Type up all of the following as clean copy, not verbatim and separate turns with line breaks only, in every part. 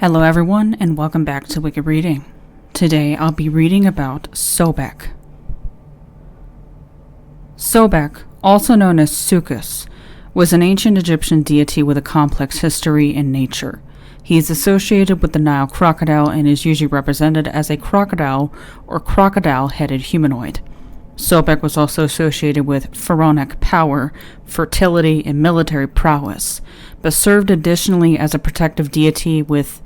Hello everyone, and welcome back to Wiki Reading. Today I'll be reading about Sobek. Sobek, also known as Sucus, was an ancient Egyptian deity with a complex history and nature. He is associated with the Nile crocodile and is usually represented as a crocodile or crocodile-headed humanoid. Sobek was also associated with pharaonic power, fertility, and military prowess, but served additionally as a protective deity with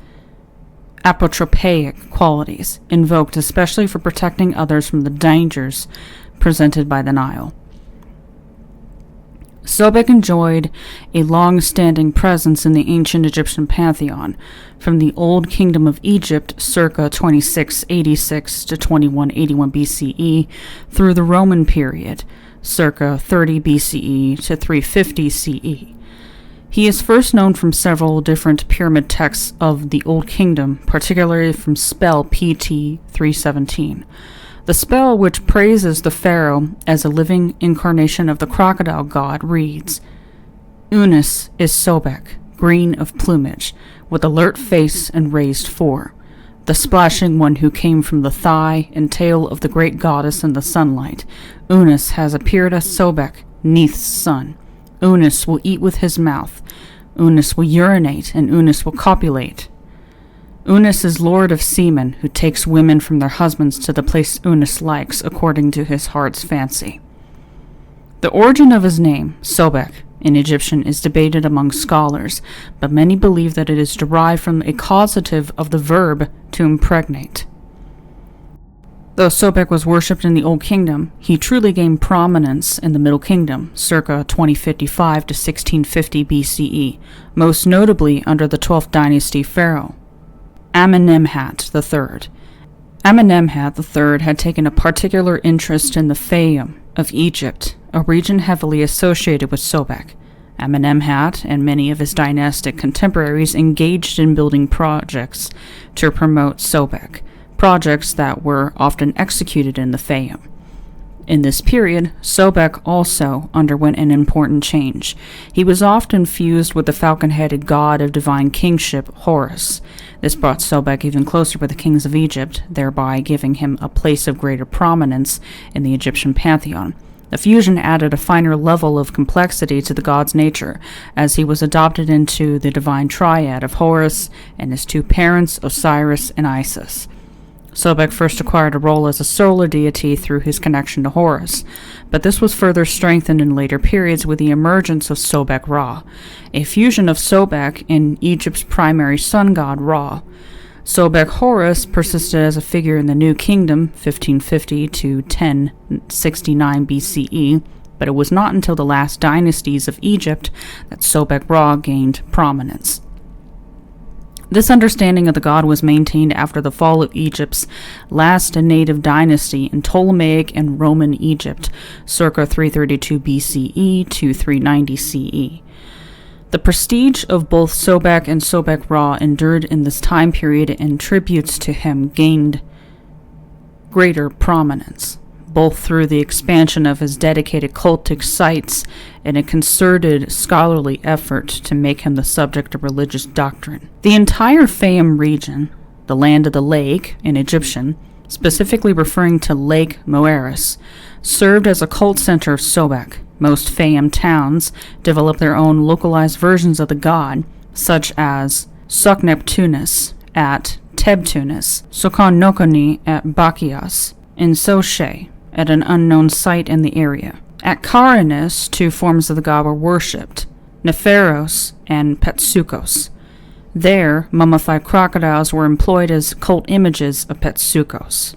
apotropaic qualities, invoked especially for protecting others from the dangers presented by the Nile. Sobek enjoyed a long-standing presence in the ancient Egyptian pantheon, from the Old Kingdom of Egypt circa 2686 to 2181 BCE through the Roman period, circa 30 BCE to 350 CE. He is first known from several different pyramid texts of the Old Kingdom, particularly from spell PT 317. The spell, which praises the pharaoh as a living incarnation of the crocodile god, reads, Unis is Sobek, green of plumage, with alert face and raised fore, the splashing one who came from the thigh and tail of the great goddess in the sunlight. Unis has appeared as Sobek, Neith's son. Unis will eat with his mouth. Unis will urinate, and Unis will copulate. Unis is lord of seamen, who takes women from their husbands to the place Unis likes, according to his heart's fancy. The origin of his name, Sobek, in Egyptian is debated among scholars, but many believe that it is derived from a causative of the verb to impregnate. Though Sobek was worshipped in the Old Kingdom, he truly gained prominence in the Middle Kingdom, circa 2055 to 1650 BCE, most notably under the 12th dynasty pharaoh, Amenemhat III. Amenemhat III had taken a particular interest in the Fayum of Egypt, a region heavily associated with Sobek. Amenemhat and many of his dynastic contemporaries engaged in building projects to promote Sobek, projects that were often executed in the Fayum. In this period, Sobek also underwent an important change. He was often fused with the falcon-headed god of divine kingship, Horus. This brought Sobek even closer with the kings of Egypt, thereby giving him a place of greater prominence in the Egyptian pantheon. The fusion added a finer level of complexity to the god's nature, as he was adopted into the divine triad of Horus and his two parents, Osiris and Isis. Sobek first acquired a role as a solar deity through his connection to Horus, but this was further strengthened in later periods with the emergence of Sobek Ra, a fusion of Sobek and Egypt's primary sun god Ra. Sobek Horus persisted as a figure in the New Kingdom, 1550 to 1069 BCE, but it was not until the last dynasties of Egypt that Sobek Ra gained prominence. This understanding of the god was maintained after the fall of Egypt's last native dynasty in Ptolemaic and Roman Egypt, circa 332 BCE to 390 CE. The prestige of both Sobek and Sobek Ra endured in this time period, and tributes to him gained greater prominence, both through the expansion of his dedicated cultic sites and a concerted scholarly effort to make him the subject of religious doctrine. The entire Fayum region, the land of the lake in Egyptian, specifically referring to Lake Moeris, served as a cult center of Sobek. Most Fayum towns developed their own localized versions of the god, such as Sokneptunis at Tebtunis, Sokonokoni at Bakias, and Soshe at an unknown site in the area. At Karanis, two forms of the god were worshipped, Nepheros and Petsukos. There, mummified crocodiles were employed as cult images of Petsukos.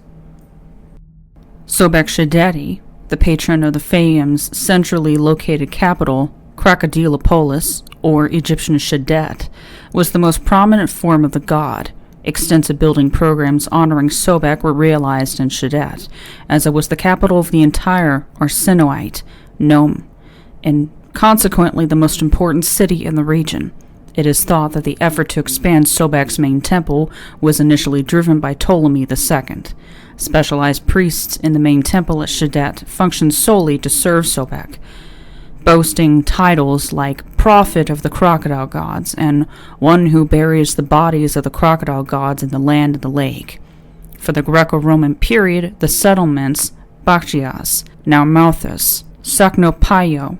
Sobek Shedeti, the patron of the Fayum's centrally located capital, Crocodilopolis, or Egyptian Shedet, was the most prominent form of the god. Extensive building programs honoring Sobek were realized in Shedet, as it was the capital of the entire Arsinoite nome, and consequently the most important city in the region. It is thought that the effort to expand Sobek's main temple was initially driven by Ptolemy II. Specialized priests in the main temple at Shedet functioned solely to serve Sobek. boasting titles like Prophet of the Crocodile Gods and one who buries the bodies of the crocodile gods in the land of the lake. For the Greco-Roman period, the settlements Bakchias, now Mythos, Saknopaio,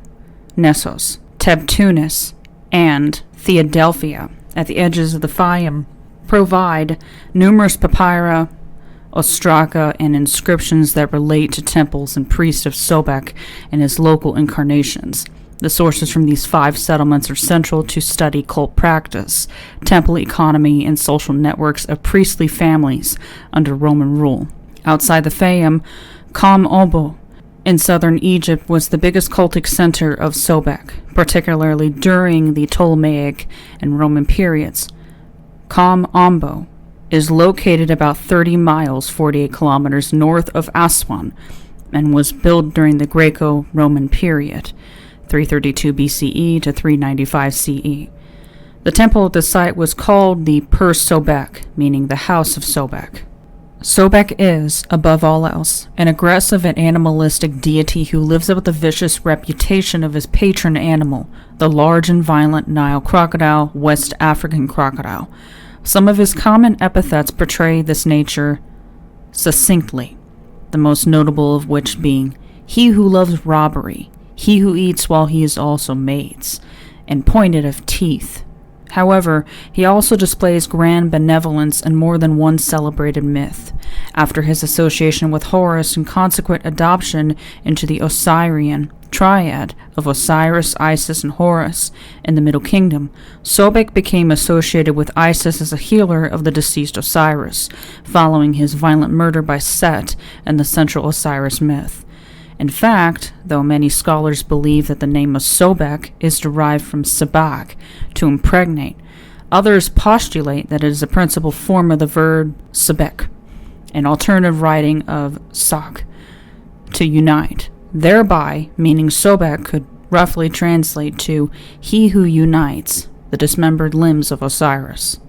Nessos, Tebtunis, and Theodelphia, at the edges of the Fayum, provide numerous papyri, ostraka, and inscriptions that relate to temples and priests of Sobek and his local incarnations. The sources from these 5 settlements are central to study cult practice, temple economy, and social networks of priestly families under Roman rule. Outside the Fayum, Qom Obo in southern Egypt was the biggest cultic center of Sobek, particularly during the Ptolemaic and Roman periods. Qom Ombo is located about 30 miles, 48 kilometers north of Aswan, and was built during the Greco-Roman period, 332 BCE to 395 CE. The temple at the site was called the Per Sobek, meaning the House of Sobek. Sobek is, above all else, an aggressive and animalistic deity who lives up to the vicious reputation of his patron animal, the large and violent Nile crocodile, West African crocodile. Some of his common epithets portray this nature succinctly, the most notable of which being, "He who loves robbery, he who eats while he is also mates," and pointed of teeth. However, he also displays grand benevolence in more than one celebrated myth. After his association with Horus and consequent adoption into the Osirian triad of Osiris, Isis, and Horus in the Middle Kingdom, Sobek became associated with Isis as a healer of the deceased Osiris, following his violent murder by Set in the central Osiris myth. In fact, though many scholars believe that the name of Sobek is derived from sabak, to impregnate, others postulate that it is a principal form of the verb sabek, an alternative writing of sak, to unite, thereby meaning Sobek could roughly translate to he who unites the dismembered limbs of Osiris.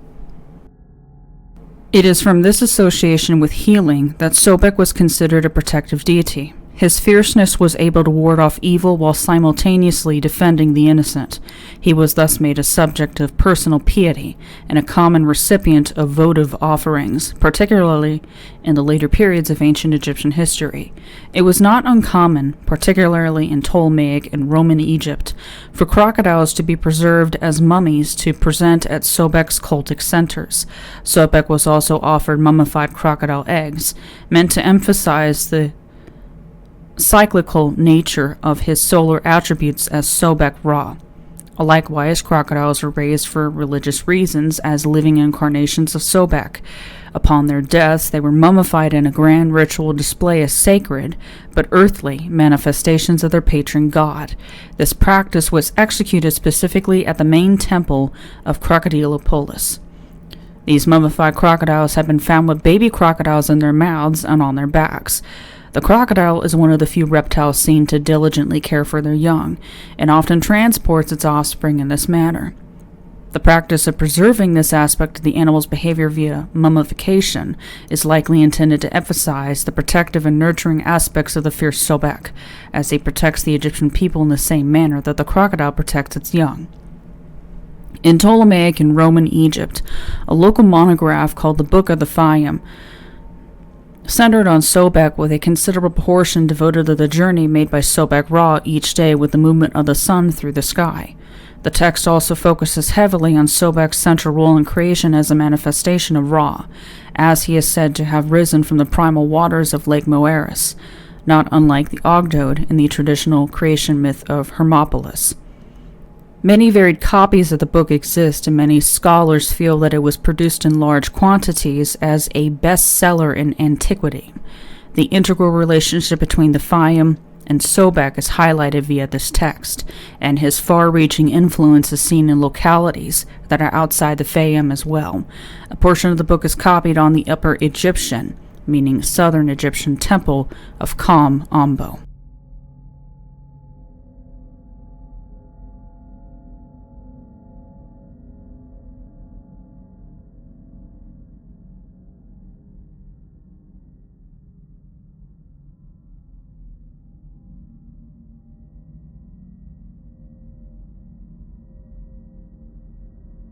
It is from this association with healing that Sobek was considered a protective deity. His fierceness was able to ward off evil while simultaneously defending the innocent. He was thus made a subject of personal piety and a common recipient of votive offerings, particularly in the later periods of ancient Egyptian history. It was not uncommon, particularly in Ptolemaic and Roman Egypt, for crocodiles to be preserved as mummies to present at Sobek's cultic centers. Sobek was also offered mummified crocodile eggs, meant to emphasize the cyclical nature of his solar attributes as Sobek Ra. Likewise, crocodiles were raised for religious reasons as living incarnations of Sobek. Upon their deaths, they were mummified in a grand ritual display as sacred, but earthly, manifestations of their patron god. This practice was executed specifically at the main temple of Crocodilopolis. These mummified crocodiles have been found with baby crocodiles in their mouths and on their backs. The crocodile is one of the few reptiles seen to diligently care for their young, and often transports its offspring in this manner. The practice of preserving this aspect of the animal's behavior via mummification is likely intended to emphasize the protective and nurturing aspects of the fierce Sobek, as he protects the Egyptian people in the same manner that the crocodile protects its young. In Ptolemaic and Roman Egypt, a local monograph called the Book of the Fayum centered on Sobek, with a considerable portion devoted to the journey made by Sobek Ra each day with the movement of the sun through the sky. The text also focuses heavily on Sobek's central role in creation as a manifestation of Ra, as he is said to have risen from the primal waters of Lake Moeris, not unlike the Ogdoad in the traditional creation myth of Hermopolis. Many varied copies of the book exist, and many scholars feel that it was produced in large quantities as a bestseller in antiquity. The integral relationship between the Fayum and Sobek is highlighted via this text, and his far-reaching influence is seen in localities that are outside the Fayum as well. A portion of the book is copied on the Upper Egyptian, meaning Southern Egyptian temple of Qom Ombo.